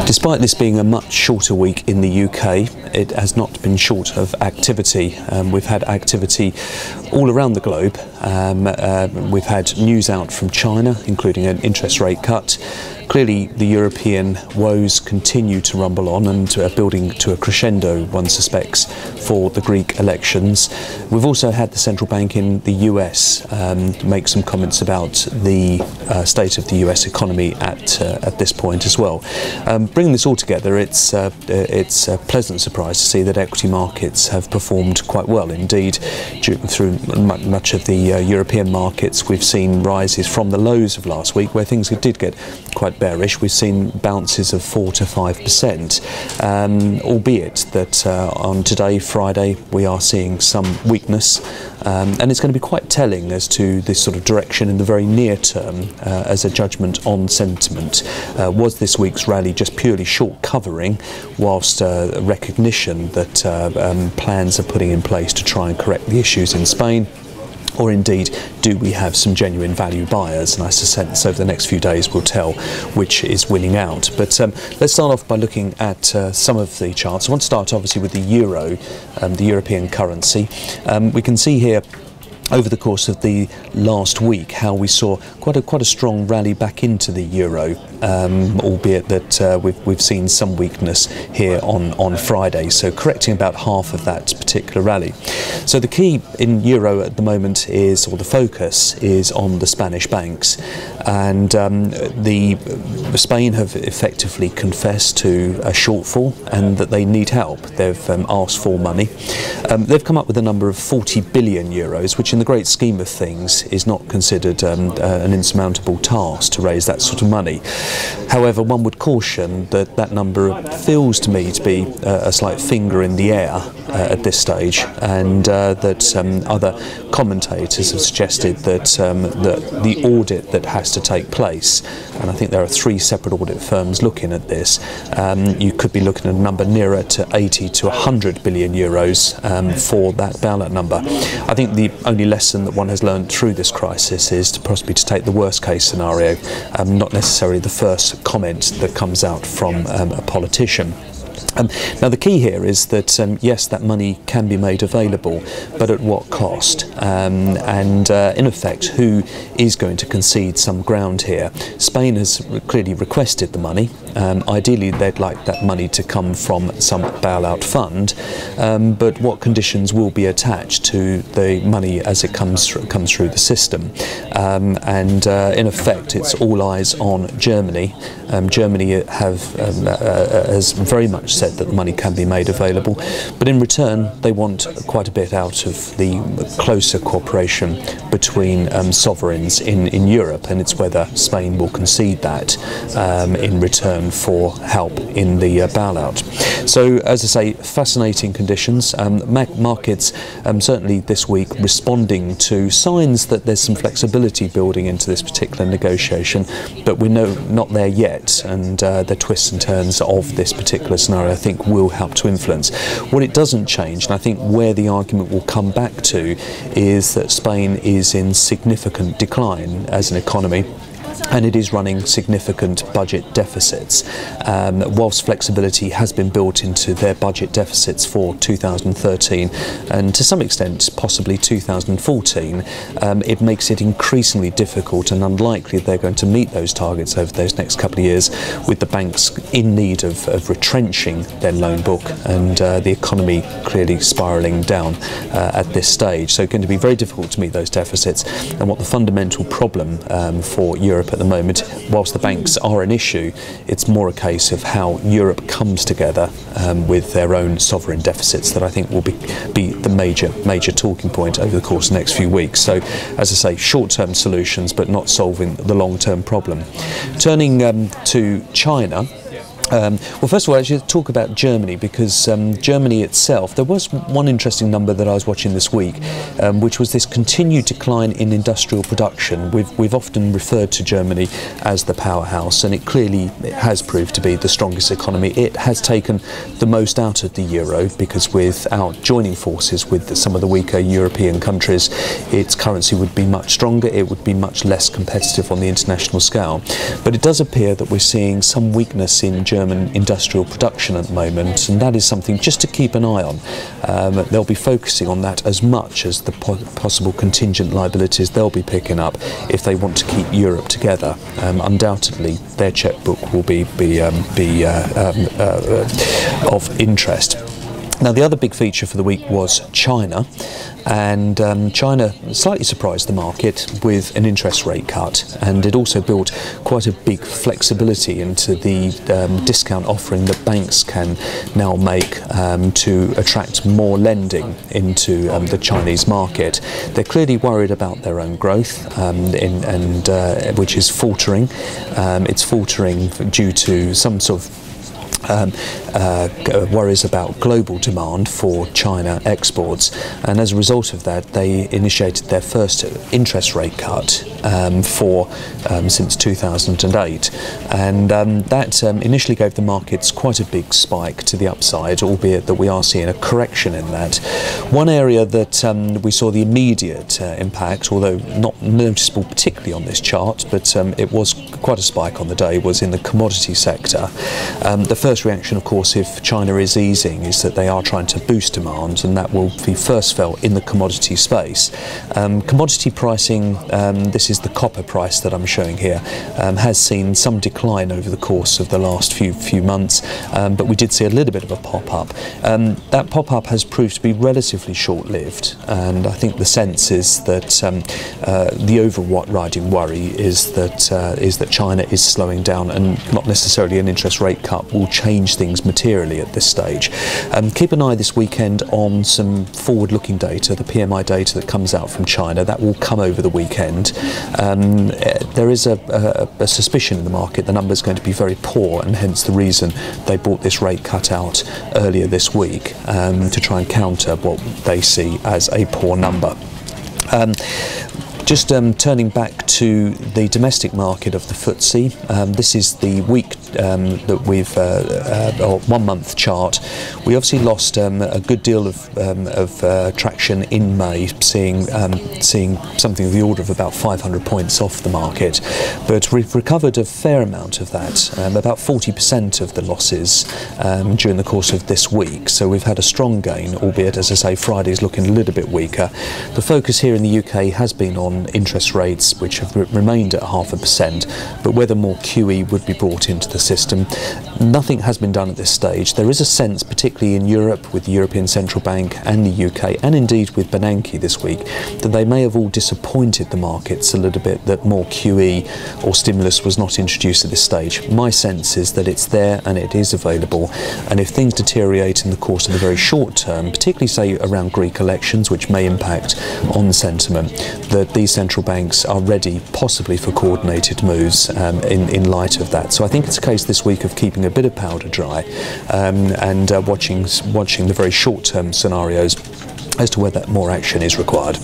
Despite this being a much shorter week in the UK, it has not been short of activity. We've had activity all around the globe. We've had news out from China, including an interest rate cut. Clearly, the European woes continue to rumble on and building to a crescendo, one suspects, for the Greek elections. We've also had the central bank in the US make some comments about the state of the US economy at this point as well. Bringing this all together, it's a pleasant surprise to see that equity markets have performed quite well indeed. Through much of the European markets, we've seen rises from the lows of last week, where things did get quite bearish. We've seen bounces of 4 to 5%, albeit that on today, Friday, we are seeing some weakness, and it's going to be quite telling as to this sort of direction in the very near term as a judgment on sentiment. Was this week's rally just purely short covering, whilst recognition that plans are putting in place to try and correct the issues in Spain? Or indeed, do we have some genuine value buyers? And I suspect over the next few days we'll tell which is winning out. But let's start off by looking at some of the charts. I want to start obviously with the euro, the European currency. We can see here over the course of the last week how we saw quite a strong rally back into the euro, albeit that we've seen some weakness here on Friday, so correcting about half of that particular rally. So the key in euro at the moment is, or the focus is, on the Spanish banks, and Spain have effectively confessed to a shortful and that they need help. They've asked for money. They've come up with a number of 40 billion euros, which in the great scheme of things is not considered an insurmountable task to raise that sort of money. However, one would caution that that number feels to me to be a slight finger in the air at this stage, and that other commentators have suggested that the audit that has to take place, and I think there are 3 separate audit firms looking at this, you could be looking at a number nearer to 80 to 100 billion euros for that bailout number. I think the only lesson that one has learned through this crisis is to possibly to take the worst case scenario, not necessarily the first comment that comes out from a politician. Now the key here is that yes, that money can be made available, but at what cost? And in effect, who is going to concede some ground here? Spain has clearly requested the money. Ideally, they'd like that money to come from some bailout fund, but what conditions will be attached to the money as it comes through the system? In effect, it's all eyes on Germany. Germany has very much said that the money can be made available, but in return they want quite a bit out of the closer cooperation between sovereigns in Europe, and it's whether Spain will concede that in return for help in the bailout. So, as I say, fascinating conditions. Markets certainly this week responding to signs that there's some flexibility building into this particular negotiation, but we're not there yet, and the twists and turns of this particular scenario I think will help to influence. What it doesn't change, and I think where the argument will come back to, is that Spain is in significant decline as an economy, and it is running significant budget deficits. Whilst flexibility has been built into their budget deficits for 2013 and to some extent possibly 2014, it makes it increasingly difficult and unlikely they're going to meet those targets over those next couple of years, with the banks in need of retrenching their loan book and the economy clearly spiralling down at this stage. So it's going to be very difficult to meet those deficits, and what the fundamental problem for Europe at the moment, whilst the banks are an issue, it's more a case of how Europe comes together with their own sovereign deficits that I think will be the major talking point over the course of the next few weeks. So, as I say, short-term solutions but not solving the long-term problem. Turning to China. Well, first of all, I should talk about Germany, because Germany itself, there was one interesting number that I was watching this week, which was this continued decline in industrial production. We've often referred to Germany as the powerhouse, and it clearly has proved to be the strongest economy. It has taken the most out of the euro, because without joining forces with some of the weaker European countries, its currency would be much stronger, it would be much less competitive on the international scale. But it does appear that we're seeing some weakness in Germany German industrial production at the moment, and that is something just to keep an eye on. They'll be focusing on that as much as the possible contingent liabilities they'll be picking up if they want to keep Europe together. Undoubtedly, their chequebook will be of interest. Now, the other big feature for the week was China, and China slightly surprised the market with an interest rate cut, and it also built quite a big flexibility into the discount offering that banks can now make to attract more lending into the Chinese market. They're clearly worried about their own growth, which is faltering. It's faltering due to some sort of worries about global demand for China exports, and as a result of that they initiated their first interest rate cut since 2008, and that initially gave the markets quite a big spike to the upside, albeit that we are seeing a correction in that. One area that we saw the immediate impact, although not noticeable particularly on this chart, but it was quite a spike on the day, was in the commodity sector. The first reaction, of course, if China is easing, is that they are trying to boost demand, and that will be first felt in the commodity space. Commodity pricing, this is the copper price that I'm showing here, has seen some decline over the course of the last few months, but we did see a little bit of a pop-up. That pop-up has proved to be relatively short-lived, and I think the sense is that the overriding worry is that China is slowing down, and not necessarily an interest rate cut will change things materially at this stage. Keep an eye this weekend on some forward-looking data, the PMI data that comes out from China. That will come over the weekend. There is a suspicion in the market the number is going to be very poor, and hence the reason they brought this rate cut out earlier this week to try and counter what they see as a poor number. Just turning back to the domestic market of the FTSE, this is the week that we've, or 1 month chart. We obviously lost a good deal of traction in May, seeing something of the order of about 500 points off the market, but we've recovered a fair amount of that, about 40% of the losses during the course of this week. So we've had a strong gain, albeit, as I say, Friday's looking a little bit weaker. The focus here in the UK has been on interest rates, which have remained at 0.5%, but whether more QE would be brought into the system, nothing has been done at this stage. There is a sense, particularly in Europe with the European Central Bank and the UK, and indeed with Bernanke this week, that they may have all disappointed the markets a little bit that more QE or stimulus was not introduced at this stage. My sense is that it's there and it is available, and if things deteriorate in the course of the very short term, particularly say around Greek elections, which may impact on sentiment, that these central banks are ready possibly for coordinated moves in light of that. So I think it's a case this week of keeping a bit of powder dry and watching the very short-term scenarios as to whether more action is required.